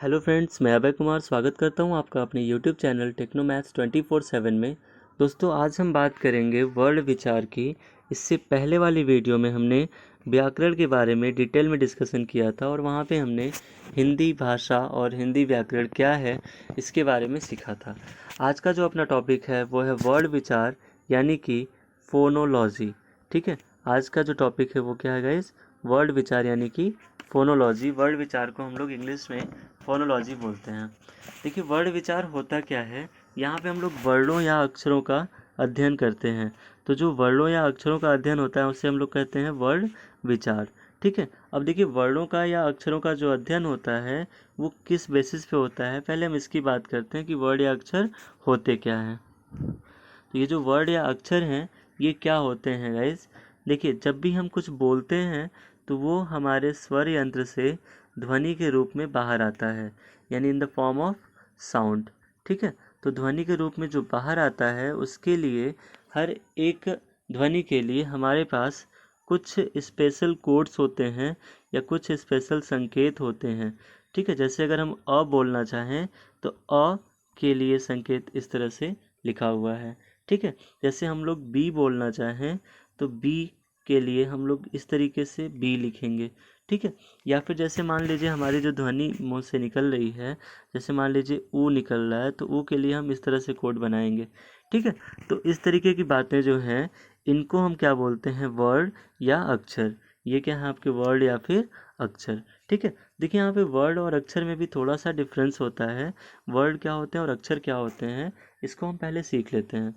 Hello friends, मैं अभय कुमार स्वागत करता हूं आपका अपने यूट्यूब चैनल टेक्नो मैथ्स 24/7 में। दोस्तों, आज हम बात करेंगे वर्ड विचार की। इससे पहले वाली वीडियो में हमने व्याकरण के बारे में डिटेल में डिस्कशन किया था और वहां पे हमने हिंदी भाषा और हिंदी व्याकरण क्या है इसके बारे में सीखा था। आज का जो अपना टॉपिक है वो है वर्ड विचार यानी कि फोनोलॉजी। ठीक है, आज का जो टॉपिक है वो क्या है गाइस? वर्ड विचार यानी कि फोनोलॉजी। वर्ड विचार को हम लोग इंग्लिश में फोनोलॉजी बोलते हैं। देखिए, वर्ड विचार होता क्या है, यहाँ पे हम लोग वर्णों या अक्षरों का अध्ययन करते हैं। तो जो वर्णों या अक्षरों का अध्ययन होता है उसे हम लोग कहते हैं वर्ड विचार। ठीक है, अब देखिए, वर्णों का या अक्षरों का जो अध्ययन होता है वो किस बेसिस पे होता है, पहले हम इसकी बात करते हैं कि वर्ड या अक्षर होते क्या हैं। तो ये जो वर्ड या अक्षर हैं ये क्या होते हैं गाइस? देखिए, जब भी हम कुछ बोलते हैं तो वो हमारे स्वर यंत्र से ध्वनि के रूप में बाहर आता है, यानी in the form of sound. ठीक है, तो ध्वनि के रूप में जो बाहर आता है उसके लिए हर एक ध्वनि के लिए हमारे पास कुछ स्पेशल कोड्स होते हैं या कुछ स्पेशल संकेत होते हैं। ठीक है, जैसे अगर हम अ बोलना चाहें तो अ के लिए संकेत इस तरह से लिखा हुआ है। ठीक है, जैसे हम लोग बी बोलना चाहें तो बी के लिए हम लोग इस तरीके से बी लिखेंगे। ठीक है, या फिर जैसे मान लीजिए हमारी जो ध्वनि मुंह से निकल रही है, जैसे मान लीजिए ऊ निकल रहा है तो ऊ के लिए हम इस तरह से कोड बनाएंगे। ठीक है, तो इस तरीके की बातें जो हैं इनको हम क्या बोलते हैं? वर्ड या अक्षर। ये क्या है आपके? वर्ड या फिर अक्षर। ठीक है, देखिए यहाँ पे वर्ड और अक्षर में भी थोड़ा सा डिफरेंस होता है। वर्ड क्या होते हैं और अक्षर क्या होते हैं इसको हम पहले सीख लेते हैं।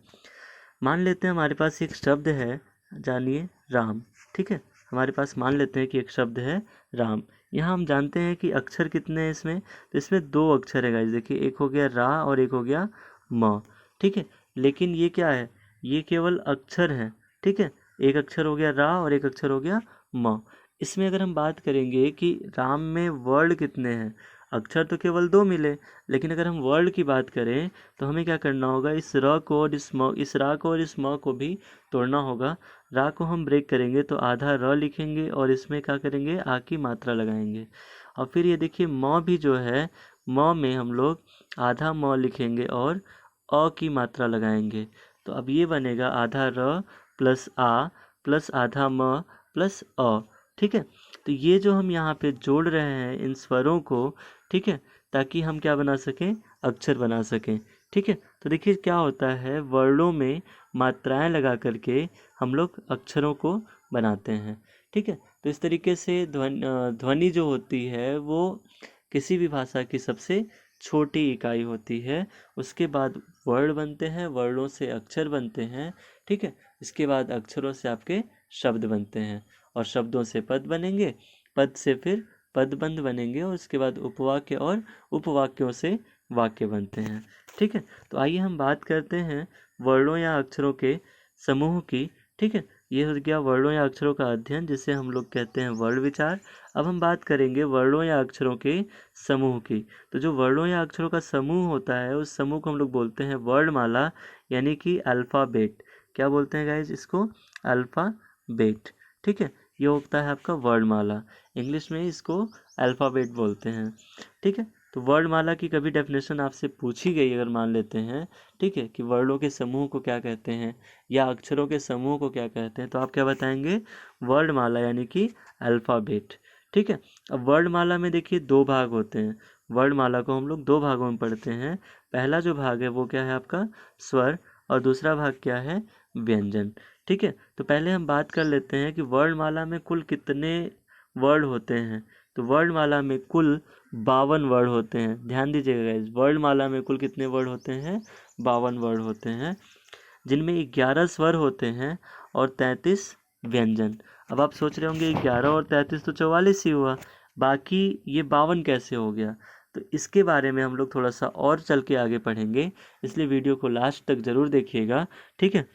मान लेते हैं हमारे पास एक शब्द है, जानिए राम। ठीक है, हमारे पास मान लेते हैं कि एक शब्द है राम। यहाँ हम जानते हैं कि अक्षर कितने हैं इसमें, तो इसमें 2 अक्षर है गाइस। देखिए, एक हो गया रा और एक हो गया म। ठीक है, लेकिन ये क्या है? ये केवल अक्षर है। ठीक है, एक अक्षर हो गया रा और एक अक्षर हो गया म। इसमें अगर हम बात करेंगे कि राम में वर्ड कितने हैं, अक्षर तो केवल 2 मिले, लेकिन अगर हम वर्ड की बात करें तो हमें क्या करना होगा? इस र को और इस रा को और इस म को भी तोड़ना होगा। रा को हम ब्रेक करेंगे तो आधा र लिखेंगे और इसमें क्या करेंगे? आ की मात्रा लगाएंगे। और फिर ये देखिए म भी जो है, म में हम लोग आधा म लिखेंगे और अ की मात्रा लगाएंगे। तो अब ये बनेगा आधा र प्लस आ प्लस आधा म प्लस अ। ठीक है, तो ये जो हम यहाँ पे जोड़ रहे हैं इन स्वरों को, ठीक है, ताकि हम क्या बना सकें? अक्षर बना सकें। ठीक है, तो देखिए क्या होता है, वर्णों में मात्राएं लगा करके हम लोग अक्षरों को बनाते हैं। ठीक है, तो इस तरीके से ध्वनि जो होती है वो किसी भी भाषा की सबसे छोटी इकाई होती है। उसके बाद वर्ड बनते हैं, वर्णों से अक्षर बनते हैं। ठीक है, इसके बाद अक्षरों से आपके शब्द बनते हैं और शब्दों से पद बनेंगे, पद से फिर पदबंध बनेंगे और उसके बाद उपवाक्य और उपवाक्यों से वाक्य बनते हैं। ठीक है, तो आइए हम बात करते हैं वर्णों या अक्षरों के समूह की। ठीक है, ये हो गया वर्णों या अक्षरों का अध्ययन जिसे हम लोग कहते हैं वर्ड विचार। अब हम बात करेंगे वर्णों या अक्षरों के समूह की। तो जो वर्णों या अक्षरों का समूह होता है उस समूह को हम लोग बोलते हैं वर्णमाला यानी कि अल्फ़ाबेट। क्या बोलते हैं गाइज इसको? अल्फ़ाबेट। ठीक है, ये होता है आपका वर्णमाला। इंग्लिश में इसको अल्फ़ाबेट बोलते हैं। ठीक है, तो वर्णमाला की कभी डेफिनेशन आपसे पूछी गई अगर मान लेते हैं, ठीक है, कि वर्णों के समूह को क्या कहते हैं या अक्षरों के समूह को क्या कहते हैं, तो आप क्या बताएंगे? वर्णमाला यानी कि अल्फ़ाबेट। ठीक है, अब वर्णमाला में देखिए 2 भाग होते हैं। वर्णमाला को हम लोग 2 भागों में पढ़ते हैं। पहला जो भाग है वो क्या है आपका? स्वर, और दूसरा भाग क्या है? व्यंजन। ठीक है, तो पहले हम बात कर लेते हैं कि वर्णमाला में कुल कितने वर्ड होते हैं। तो वर्णमाला में कुल 52 वर्ड होते हैं। ध्यान दीजिएगा गाइस, वर्णमाला में कुल कितने वर्ड होते हैं? 52 वर्ड होते हैं, जिनमें 11 स्वर होते हैं और 33 व्यंजन। अब आप सोच रहे होंगे 11 और 33 तो 44 ही हुआ, बाकी ये 52 कैसे हो गया? तो इसके बारे में हम लोग थोड़ा सा और चल के आगे पढ़ेंगे, इसलिए वीडियो को लास्ट तक ज़रूर देखिएगा। ठीक है,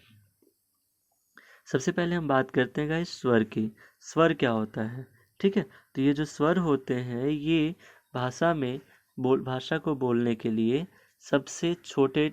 सबसे पहले हम बात करते हैं गाइस स्वर की। स्वर क्या होता है? ठीक है, तो ये जो स्वर होते हैं ये भाषा को बोलने के लिए सबसे छोटे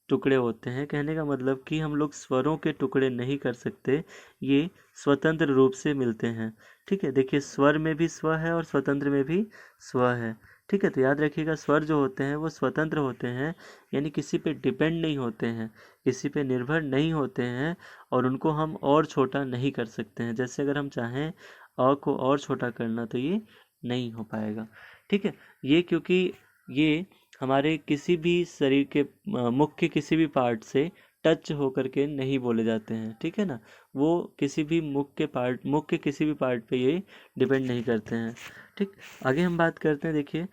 टुकड़े होते हैं। कहने का मतलब कि हम लोग स्वरों के टुकड़े नहीं कर सकते, ये स्वतंत्र रूप से मिलते हैं। ठीक है, देखिए स्वर में भी स्व है और स्वतंत्र में भी स्व है। ठीक है। तो याद रखिएगा स्वर जो होते हैं वो स्वतंत्र होते हैं, यानी किसी पे डिपेंड नहीं होते हैं, किसी पे निर्भर नहीं होते हैं, और उनको हम और छोटा नहीं कर सकते हैं। जैसे अगर हम चाहें अ को और छोटा करना तो ये नहीं हो पाएगा, ठीक है। ये क्योंकि ये हमारे किसी भी शरीर के मुख के किसी भी पार्ट से टच होकर के नहीं बोले जाते हैं, ठीक है ना। वो किसी भी मुख के किसी भी पार्ट पे ये डिपेंड नहीं करते हैं, ठीक। आगे हम बात करते हैं, देखिए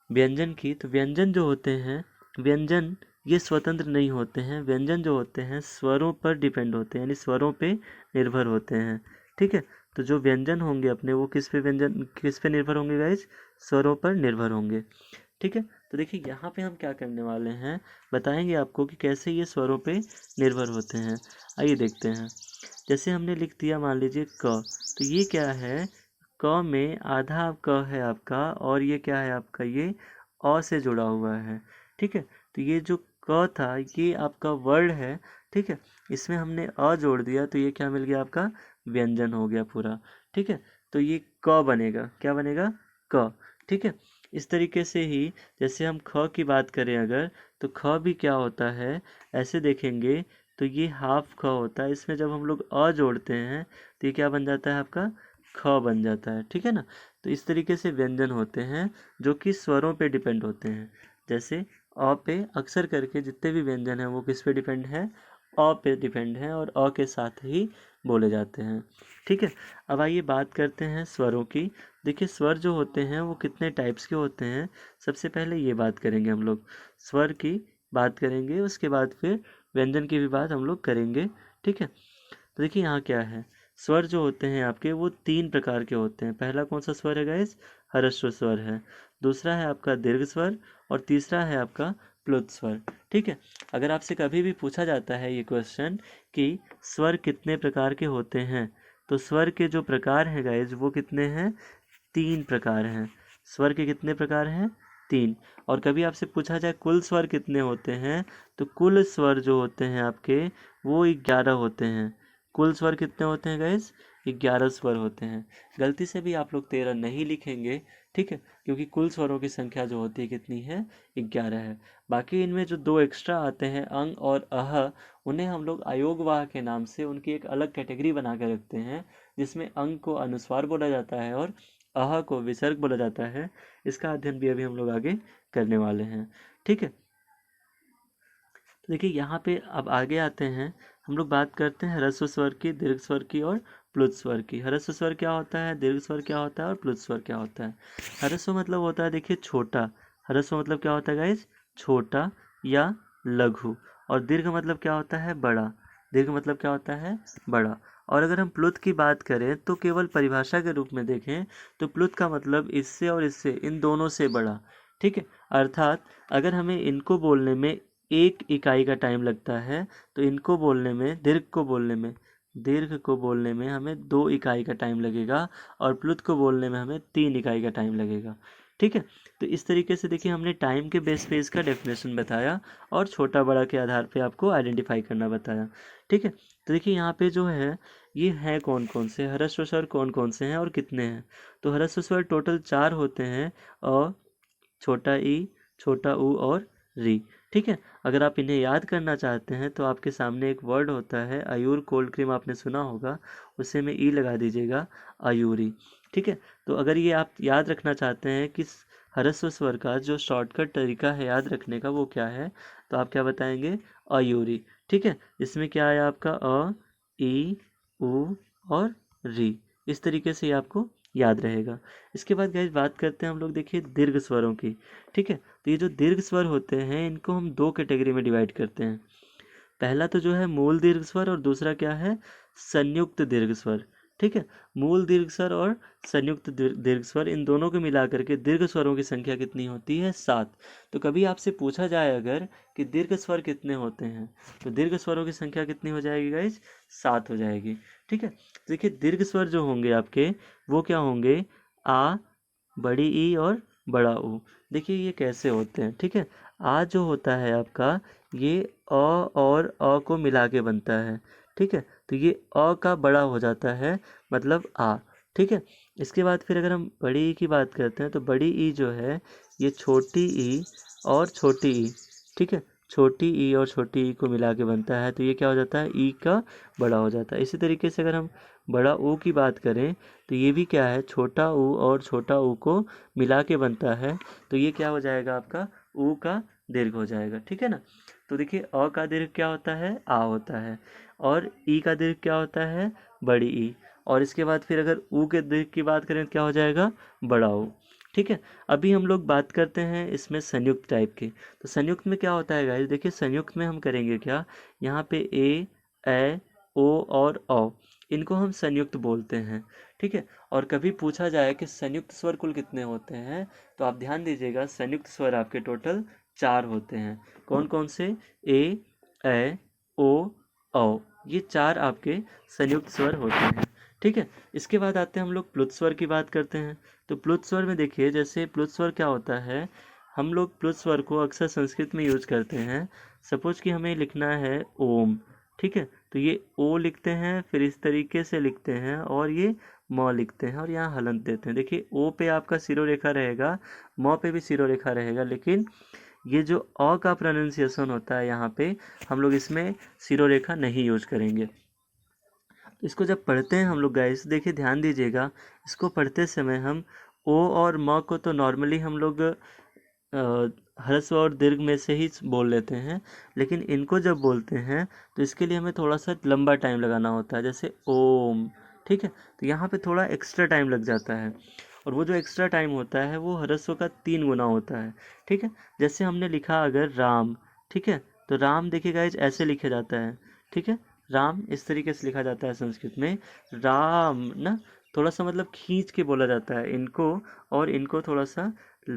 व्यंजन की। तो व्यंजन जो होते हैं, व्यंजन ये स्वतंत्र नहीं होते हैं। व्यंजन जो होते हैं स्वरों पर डिपेंड होते हैं, यानी स्वरों पे निर्भर होते हैं, ठीक है। तो जो व्यंजन होंगे अपने वो किस पे निर्भर होंगे गाइज? स्वरों पर निर्भर होंगे, ठीक है। तो देखिए यहाँ पे हम क्या करने वाले हैं, बताएंगे आपको कि कैसे ये स्वरों पे निर्भर होते हैं। आइए देखते हैं। जैसे हमने लिख दिया मान लीजिए क, तो ये क्या है, क में आधा क है आपका, और ये क्या है आपका, ये अ से जुड़ा हुआ है, ठीक है। तो ये जो क था ये आपका वर्ड है, ठीक है। इसमें हमने अ जोड़ दिया तो ये क्या मिल गया आपका, व्यंजन हो गया पूरा, ठीक है। तो ये क बनेगा, क्या बनेगा, क, ठीक है। इस तरीके से ही जैसे हम ख की बात करें अगर, तो ख भी क्या होता है, ऐसे देखेंगे तो ये हाफ ख होता है। इसमें जब हम लोग अ जोड़ते हैं तो ये क्या बन जाता है आपका, ख बन जाता है, ठीक है ना। तो इस तरीके से व्यंजन होते हैं जो कि स्वरों पे डिपेंड होते हैं। जैसे अ पे अक्सर करके जितने भी व्यंजन हैं वो किस पे डिपेंड है, अ पे डिपेंड है, और अ के साथ ही बोले जाते हैं, ठीक है। अब आइए बात करते हैं स्वरों की। देखिए स्वर जो होते हैं वो कितने टाइप्स के होते हैं, सबसे पहले ये बात करेंगे हम लोग, स्वर की बात करेंगे, उसके बाद फिर व्यंजन की भी बात हम लोग करेंगे, ठीक है। तो देखिए यहाँ क्या है, स्वर जो होते हैं आपके वो 3 प्रकार के होते हैं। पहला कौन सा स्वर है गाइस, ह्रस्व स्वर है। दूसरा है आपका दीर्घ स्वर, और तीसरा है आपका प्लुत स्वर, ठीक है। अगर आपसे कभी भी पूछा जाता है ये क्वेश्चन कि स्वर कितने प्रकार के होते हैं, तो स्वर के जो प्रकार हैं गाइस वो कितने हैं, 3 प्रकार हैं। स्वर के कितने प्रकार हैं, 3। और कभी आपसे पूछा जाए कुल स्वर कितने होते हैं, तो कुल स्वर जो होते हैं आपके वो 11 होते हैं। कुल स्वर कितने होते हैं गाइस, 11 स्वर होते हैं। गलती से भी आप लोग 13 नहीं लिखेंगे, ठीक है, क्योंकि कुल स्वरों की संख्या जो होती है कितनी है, 11 है। बाकी इनमें जो 2 एक्स्ट्रा आते हैं अंग और अह, उन्हें हम लोग अयोगवाह के नाम से उनकी एक अलग कैटेगरी बना कर रखते हैं, जिसमें अंग को अनुस्वार बोला जाता है और अह को विसर्ग बोला जाता है। इसका अध्ययन भी अभी हम लोग आगे करने वाले हैं, ठीक है। तो देखिए यहाँ पे अब आगे आते हैं, हम लोग बात करते हैं ह्रस्व स्वर की, दीर्घ स्वर की और प्लुत स्वर की। ह्रस्व स्वर क्या होता है, दीर्घ स्वर क्या होता है और प्लुत स्वर क्या होता है। ह्रस्व मतलब होता है देखिए छोटा, ह्रस्व मतलब क्या होता है गाइज, छोटा या लघु। और दीर्घ मतलब क्या होता है, बड़ा। दीर्घ मतलब क्या होता है, बड़ा। और अगर हम प्लुत की बात करें तो केवल परिभाषा के रूप में देखें तो प्लुत का मतलब इससे और इससे, इन दोनों से बड़ा, ठीक है। अर्थात अगर हमें इनको बोलने में 1 इकाई का टाइम लगता है, तो इनको बोलने में, दीर्घ को बोलने में हमें 2 इकाई का टाइम लगेगा, और प्लुत को बोलने में हमें 3 इकाई का टाइम लगेगा, ठीक है। तो इस तरीके से देखिए हमने टाइम के बेस पे इसका डेफिनेशन बताया, और छोटा बड़ा के आधार पे आपको आइडेंटिफाई करना बताया, ठीक है। तो देखिए यहाँ पे जो है ये हैं कौन कौन से ह्रस्व स्वर, कौन कौन से हैं और कितने हैं। तो ह्रस्व स्वर टोटल 4 होते हैं, अ, छोटा ई, छोटा ऊ और री, ठीक है। अगर आप इन्हें याद करना चाहते हैं तो आपके सामने एक वर्ड होता है आयूर कोल्ड क्रीम, आपने सुना होगा, उसे में ई लगा दीजिएगा, आयूरी, ठीक है। तो अगर ये आप याद रखना चाहते हैं कि ह्रस्व स्वर का जो शॉर्टकट तरीका है याद रखने का वो क्या है, तो आप क्या बताएंगे, आयूरी, ठीक है। इसमें क्या आया आपका, अ, ई, ऊ और री। इस तरीके से ये आपको याद रहेगा। इसके बाद गाइस बात करते हैं हम लोग देखिए दीर्घ स्वरों की, ठीक है। तो ये जो दीर्घ स्वर होते हैं इनको हम 2 कैटेगरी में डिवाइड करते हैं। पहला तो जो है मूल दीर्घ स्वर, और दूसरा क्या है, संयुक्त दीर्घ स्वर, ठीक है। मूल दीर्घ स्वर और संयुक्त दीर्घ स्वर, इन दोनों को मिलाकर के दीर्घ स्वरों की संख्या कितनी होती है, 7। तो कभी आपसे पूछा जाए अगर कि दीर्घ स्वर कितने होते हैं, तो दीर्घ स्वरों की संख्या कितनी हो जाएगी गाइज, 7 हो जाएगी, ठीक है। तो देखिए दीर्घ स्वर जो होंगे आपके वो क्या होंगे, आ, बड़ी ई और बड़ा ऊ। देखिए ये कैसे होते हैं, ठीक है। आ जो होता है आपका ये अ और अ को मिला के बनता है, ठीक है। तो ये अ का बड़ा हो जाता है, मतलब आ, ठीक है। इसके बाद फिर अगर हम बड़ी ई की बात करते हैं तो बड़ी ई जो है ये छोटी ई और छोटी ई, ठीक है, छोटी ई और छोटी ई को मिला के बनता है, तो ये क्या हो जाता है, ई का बड़ा हो जाता है। इसी तरीके से अगर हम बड़ा ऊ की बात करें तो ये भी क्या है, छोटा ऊ और छोटा ऊ को मिला के बनता है, तो ये क्या हो जाएगा आपका, ऊ का दीर्घ हो जाएगा, ठीक है ना। तो देखिए अ का दीर्घ क्या होता है, आ होता है, और ई का दीर्घ क्या होता है, बड़ी ई, और इसके बाद फिर अगर ऊ के दीर्घ की बात करें तो क्या हो जाएगा, बड़ा ऊ, ठीक है। अभी हम लोग बात करते हैं इसमें संयुक्त टाइप की। तो संयुक्त में क्या होता है गाइस, देखिए संयुक्त में हम करेंगे क्या, यहाँ पे ए, ए, ओ और औ, इनको हम संयुक्त बोलते हैं, ठीक है। और कभी पूछा जाए कि संयुक्त स्वर कुल कितने होते हैं, तो आप ध्यान दीजिएगा संयुक्त स्वर आपके टोटल 4 होते हैं। कौन कौन से, ए, ओ, औ, ये 4 आपके संयुक्त स्वर होते हैं, ठीक है। इसके बाद आते हैं हम लोग प्लुत स्वर की बात करते हैं। तो प्लुत स्वर में देखिए, जैसे प्लुत स्वर क्या होता है, हम लोग प्लुत स्वर को अक्सर संस्कृत में यूज करते हैं। सपोज कि हमें लिखना है ओम, ठीक है, तो ये ओ लिखते हैं, फिर इस तरीके से लिखते हैं, और ये म लिखते हैं, और यहाँ हलंत देते हैं। देखिए ओ पे आपका सिरोरेखा रहेगा, म पे भी सिरोरेखा रहेगा, लेकिन ये जो अ का प्रोनाउंसिएशन होता है यहाँ पे हम लोग इसमें सिरोरेखा नहीं यूज करेंगे। इसको जब पढ़ते हैं हम लोग गाइस, देखिए ध्यान दीजिएगा, इसको पढ़ते समय हम ओ और म को तो नॉर्मली हम लोग ह्रस्व और दीर्घ में से ही बोल लेते हैं, लेकिन इनको जब बोलते हैं तो इसके लिए हमें थोड़ा सा लंबा टाइम लगाना होता है, जैसे ओम, ठीक है, तो यहाँ पे थोड़ा एक्स्ट्रा टाइम लग जाता है, और वो जो एक्स्ट्रा टाइम होता है वो ह्रस्व का 3 गुना होता है, ठीक है। जैसे हमने लिखा अगर राम, ठीक है, तो राम देखिए गाइस ऐसे लिखा जाता है, ठीक है, राम इस तरीके से लिखा जाता है संस्कृत में, राम ना, थोड़ा सा मतलब खींच के बोला जाता है इनको, और इनको थोड़ा सा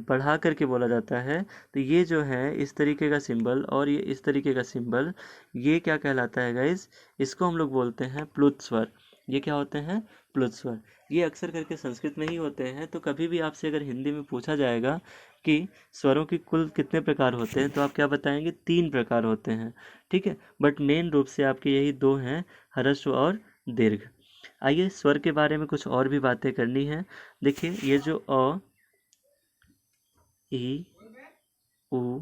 बढ़ा करके बोला जाता है। तो ये जो है इस तरीके का सिंबल और ये इस तरीके का सिंबल, ये क्या कहलाता है गाइस, इसको हम लोग बोलते हैं प्लुत स्वर। ये क्या होते हैं, प्लुत स्वर। ये अक्सर करके संस्कृत में ही होते हैं। तो कभी भी आपसे अगर हिंदी में पूछा जाएगा कि स्वरों की कुल कितने प्रकार होते हैं, तो आप क्या बताएंगे, 3 प्रकार होते हैं, ठीक है। बट मेन रूप से आपके यही 2 हैं, ह्रस्व और दीर्घ। आइए स्वर के बारे में कुछ और भी बातें करनी है। देखिए ये जो अ, ई, उ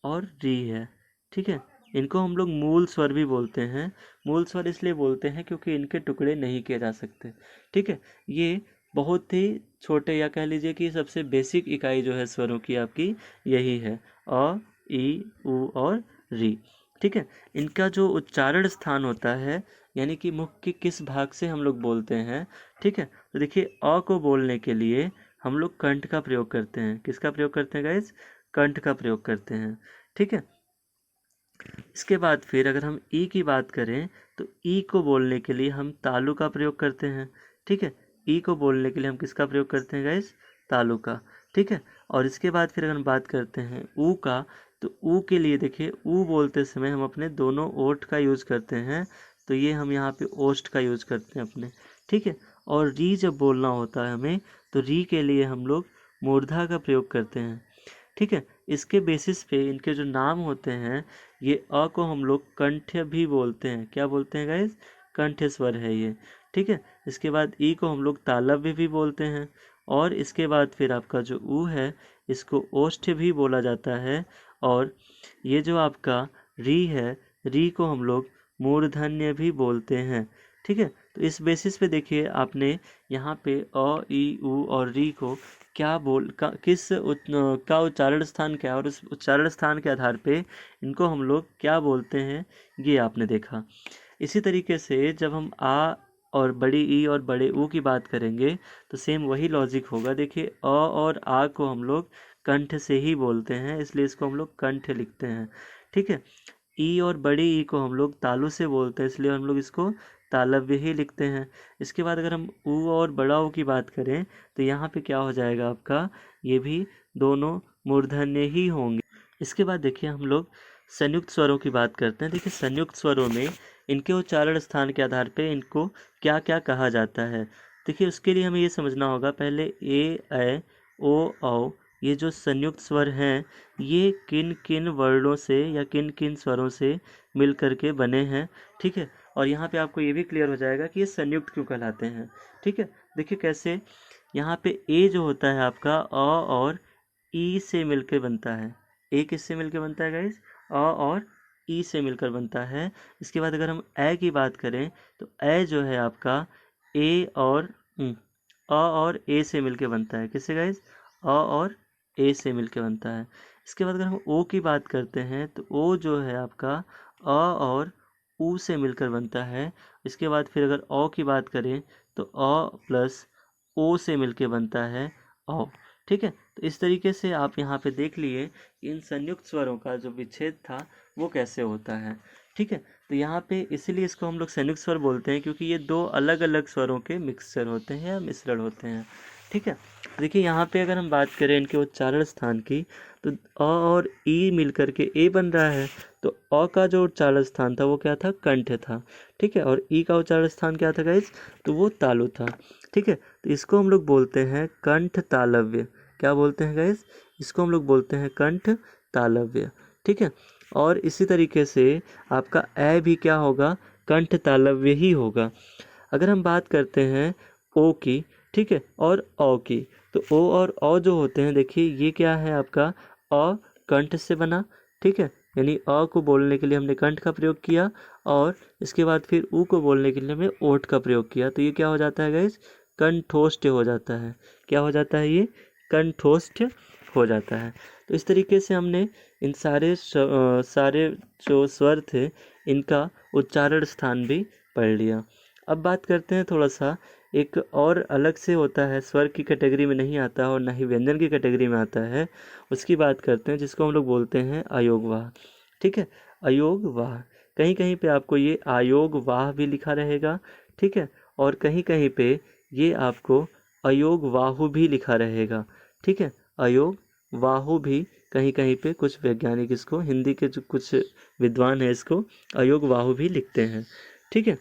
और री है, ठीक है, इनको हम लोग मूल स्वर भी बोलते हैं। मूल स्वर इसलिए बोलते हैं क्योंकि इनके टुकड़े नहीं किए जा सकते, ठीक है। ये बहुत ही छोटे, या कह लीजिए कि सबसे बेसिक इकाई जो है स्वरों की आपकी यही है, अ, ई, उ और री, ठीक है। इनका जो उच्चारण स्थान होता है, यानी कि मुख के किस भाग से हम लोग बोलते हैं, ठीक है, तो देखिए अ को बोलने के लिए हम लोग कंठ का प्रयोग करते हैं। किसका प्रयोग करते हैं गाइज, कंठ का प्रयोग करते हैं, ठीक है। इसके बाद फिर अगर हम ई की बात करें तो ई को बोलने के लिए हम तालु का प्रयोग करते हैं, ठीक है। ई को बोलने के लिए हम किसका प्रयोग करते हैं गाइस, तालु का, ठीक है। और इसके बाद फिर अगर हम बात करते हैं ऊ का, तो ऊ के लिए देखिए ऊ बोलते समय हम अपने दोनों ओठ का यूज करते हैं, तो ये हम यहाँ पे ओष्ठ का यूज करते हैं अपने, ठीक है। और री जब बोलना होता है हमें, तो री के लिए हम लोग मूर्धा का प्रयोग करते हैं, ठीक है। इसके बेसिस पे इनके जो नाम होते हैं, ये अ को हम लोग कंठ भी बोलते हैं। क्या बोलते हैं गाइस, कंठ स्वर है ये, ठीक है। इसके बाद ई को हम लोग तालव्य भी बोलते हैं, और इसके बाद फिर आपका जो ऊ है, इसको ओष्ठ भी बोला जाता है। और ये जो आपका री है, री को हम लोग मूर्धन्य भी बोलते हैं, ठीक है। तो इस बेसिस पे देखिए आपने यहाँ पे अ, ई, उ और री को क्या का उच्चारण स्थान क्या है, और उस उच्चारण स्थान के आधार पे इनको हम लोग क्या बोलते हैं, ये आपने देखा। इसी तरीके से जब हम आ और बड़ी ई और बड़े ऊ की बात करेंगे, तो सेम वही लॉजिक होगा। देखिए अ और आ को हम लोग कंठ से ही बोलते हैं, इसलिए इसको हम लोग कंठ लिखते हैं, ठीक है। ई और बड़ी ई को हम लोग तालु से बोलते हैं, इसलिए हम लोग इसको तालव्य ही लिखते हैं। इसके बाद अगर हम ऊ और बड़ा ऊ की बात करें, तो यहाँ पे क्या हो जाएगा आपका, ये भी दोनों मूर्धन्य ही होंगे। इसके बाद देखिए हम लोग संयुक्त स्वरों की बात करते हैं। देखिए संयुक्त स्वरों में इनके उच्चारण स्थान के आधार पे इनको क्या क्या कहा जाता है। देखिए उसके लिए हमें ये समझना होगा, पहले ए, ओ, औ, ये जो संयुक्त स्वर हैं, ये किन किन वर्णों से या किन किन स्वरों से मिल करके बने हैं, ठीक है। और यहाँ पे आपको ये भी क्लियर हो जाएगा कि ये संयुक्त क्यों कहलाते हैं, ठीक है। देखिए कैसे, यहाँ पे ए जो होता है आपका अ और ई से मिलकर बनता है। ए किससे मिलकर बनता है गाइस? अ और ई से मिलकर बनता है। इसके बाद अगर हम ए की बात करें तो ए जो है आपका ए और अ और ए से मिलकर बनता है। किससे गाइस? अ और ए से मिलकर बनता है। इसके बाद अगर हम ओ की बात करते हैं तो ओ जो है आपका अ और ऊ से मिलकर बनता है। इसके बाद फिर अगर औ की बात करें तो अ प्लस ओ से मिलके बनता है औ। ठीक है, तो इस तरीके से आप यहाँ पे देख लिए कि इन संयुक्त स्वरों का जो विच्छेद था वो कैसे होता है। ठीक है, तो यहाँ पे इसीलिए इसको हम लोग संयुक्त स्वर बोलते हैं, क्योंकि ये दो अलग अलग स्वरों के मिक्सचर होते हैं या मिश्रण होते हैं। ठीक है, देखिए यहाँ पे अगर हम बात करें इनके उच्चारण स्थान की तो अ और ई मिलकर के ए बन रहा है। तो अ का जो उच्चारण स्थान था वो क्या था? कंठ था। ठीक है, और ई का उच्चारण स्थान क्या था गाइस? तो वो तालु था। ठीक है, तो इसको हम लोग बोलते हैं कंठ तालव्य। क्या बोलते हैं गाइस? इसको हम लोग बोलते हैं कंठ तालव्य। ठीक है, और इसी तरीके से आपका ए भी क्या होगा? कंठ तालव्य ही होगा। अगर हम बात करते हैं ओ की, ठीक है, और औ की, तो ओ और औ जो होते हैं, देखिए ये क्या है आपका? अ कंठ से बना। ठीक है, यानी अ को बोलने के लिए हमने कंठ का प्रयोग किया और इसके बाद फिर ऊ को बोलने के लिए हमने ओठ का प्रयोग किया। तो ये क्या हो जाता है गाइस? कंठोष्ठ हो जाता है। क्या हो जाता है? ये कंठोष्ठ हो जाता है। तो इस तरीके से हमने इन सारे जो स्वर थे इनका उच्चारण स्थान भी पढ़ लिया। अब बात करते हैं थोड़ा सा एक और अलग से होता है, स्वर की कैटेगरी में नहीं आता और ना ही व्यंजन की कैटेगरी में आता है, उसकी बात करते हैं जिसको हम लोग बोलते हैं अयोगवाह। ठीक है, अयोगवाह। कहीं कहीं पे आपको ये आयोगवाह भी लिखा रहेगा। ठीक है, और कहीं कहीं पे ये आपको अयोगवाहु भी लिखा रहेगा। ठीक है, अयोगवाहु भी कहीं कहीं पे कुछ वैज्ञानिक इसको, हिंदी के जो कुछ विद्वान है इसको अयोगवाहु भी लिखते हैं। ठीक है,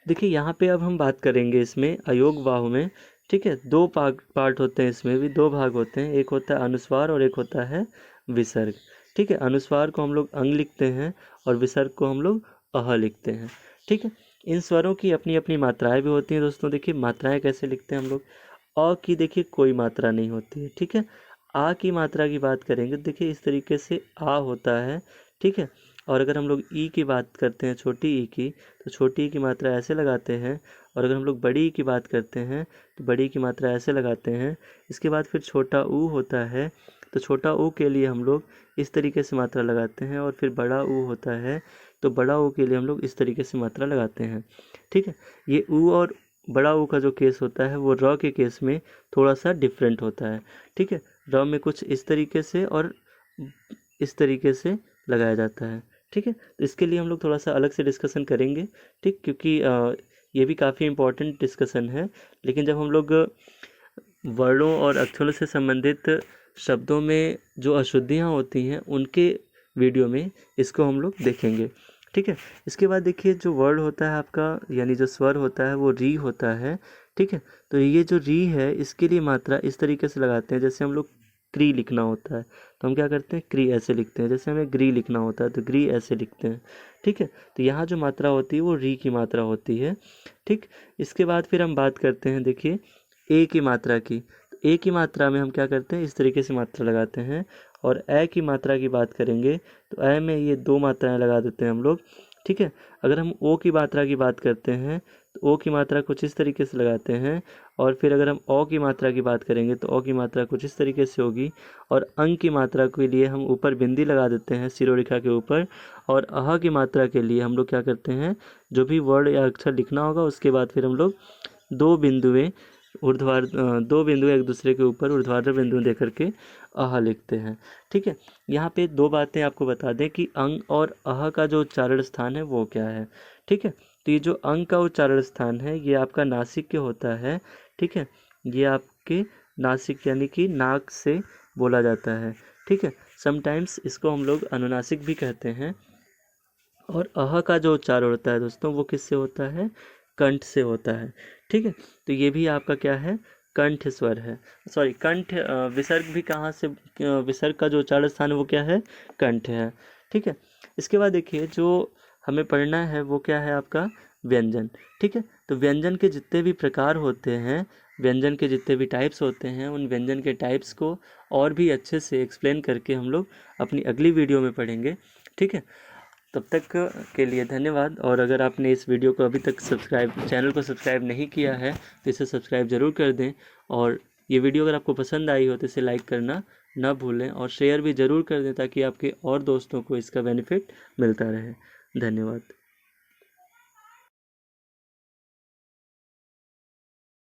देखिए यहाँ पे अब हम बात करेंगे इसमें अयोगवाहु में। ठीक है, दो पार्ट होते हैं, इसमें भी दो भाग होते हैं, एक होता है अनुस्वार और एक होता है विसर्ग। ठीक है, अनुस्वार को हम लोग अंग लिखते हैं और विसर्ग को हम लोग अह लिखते हैं। ठीक है, इन स्वरों की अपनी अपनी मात्राएं भी होती हैं दोस्तों। देखिए मात्राएं कैसे लिखते हैं हम लोग। अ की देखिए कोई मात्रा नहीं होती है। ठीक है, आ की मात्रा की बात करेंगे, देखिए इस तरीके से आ होता है। ठीक है, और अगर हम लोग ई की बात करते हैं, छोटी ई की, तो छोटी ई की मात्रा ऐसे लगाते हैं, और अगर हम लोग बड़ी ई की बात करते हैं तो बड़ी ई की मात्रा ऐसे लगाते हैं। इसके बाद फिर छोटा ऊ होता है, तो छोटा ऊ के लिए हम लोग इस तरीके से मात्रा लगाते हैं, और फिर बड़ा ऊ होता है तो बड़ा ऊ के लिए हम लोग इस तरीके से मात्रा लगाते हैं। ठीक है, ये ऊ और बड़ा ऊ का जो केस होता है वो र के केस में थोड़ा सा डिफरेंट होता है। ठीक है, र में कुछ इस तरीके से और इस तरीके से लगाया जाता है। ठीक है, तो इसके लिए हम लोग थोड़ा सा अलग से डिस्कशन करेंगे। ठीक, क्योंकि ये भी काफ़ी इम्पोर्टेंट डिस्कशन है। लेकिन जब हम लोग वर्णों और अक्षरों से संबंधित शब्दों में जो अशुद्धियाँ होती हैं उनके वीडियो में इसको हम लोग देखेंगे। ठीक है, इसके बाद देखिए जो वर्ड होता है आपका, यानी जो स्वर होता है वो री होता है। ठीक है, तो ये जो री है इसके लिए मात्रा इस तरीके से लगाते हैं, जैसे हम लोग क्री लिखना होता है तो हम क्या करते हैं? क्री ऐसे लिखते हैं। जैसे हमें ग्री लिखना होता है तो ग्री ऐसे लिखते हैं। ठीक है, तो यहाँ जो मात्रा होती है वो री की मात्रा होती है। ठीक, इसके बाद फिर हम बात करते हैं देखिए ए की मात्रा की। तो ए की मात्रा में हम क्या करते हैं? इस तरीके से मात्रा लगाते हैं। और ए की मात्रा की बात करेंगे तो ए में ये दो मात्राएं लगा देते हैं हम लोग। ठीक है, अगर हम ओ की मात्रा की बात करते हैं तो ओ की मात्रा कुछ इस तरीके से लगाते हैं। और फिर अगर हम ओ की मात्रा की बात करेंगे तो ओ की मात्रा कुछ इस तरीके से होगी। और अंग की मात्रा के लिए हम ऊपर बिंदी लगा देते हैं शिरोरेखा के ऊपर। और अह की मात्रा के लिए हम लोग क्या करते हैं? जो भी वर्ड या अक्षर लिखना होगा उसके बाद फिर हम लोग दो बिंदुएं दो बिंदु एक दूसरे के ऊपर ऊर्ध्वाधर बिंदु दे करके अह लिखते हैं। ठीक है, यहाँ पे दो बातें आपको बता दें कि अंग और अह का जो उच्चारण स्थान है वो क्या है। ठीक है, तो ये जो अंग का उच्चारण स्थान है ये आपका नासिक के होता है। ठीक है, ये आपके नासिक यानी कि नाक से बोला जाता है। ठीक है, समटाइम्स इसको हम लोग अनुनासिक भी कहते हैं। और अह का जो उच्चारण होता है दोस्तों वो किससे होता है? कंठ से होता है। ठीक है, तो ये भी आपका क्या है? कंठ स्वर है। सॉरी, कंठ विसर्ग भी कहाँ से विसर्ग का जो उच्चारण स्थान है वो क्या है? कंठ है। ठीक है, इसके बाद देखिए जो हमें पढ़ना है वो क्या है आपका? व्यंजन। ठीक है, तो व्यंजन के जितने भी प्रकार होते हैं, व्यंजन के जितने भी टाइप्स होते हैं, उन व्यंजन के टाइप्स को और भी अच्छे से एक्सप्लेन करके हम लोग अपनी अगली वीडियो में पढ़ेंगे। ठीक है, तब तक के लिए धन्यवाद। और अगर आपने इस वीडियो को अभी तक चैनल को सब्सक्राइब नहीं किया है तो इसे सब्सक्राइब ज़रूर कर दें। और ये वीडियो अगर आपको पसंद आई हो तो इसे लाइक करना ना भूलें और शेयर भी ज़रूर कर दें ताकि आपके और दोस्तों को इसका बेनिफिट मिलता रहे। धन्यवाद।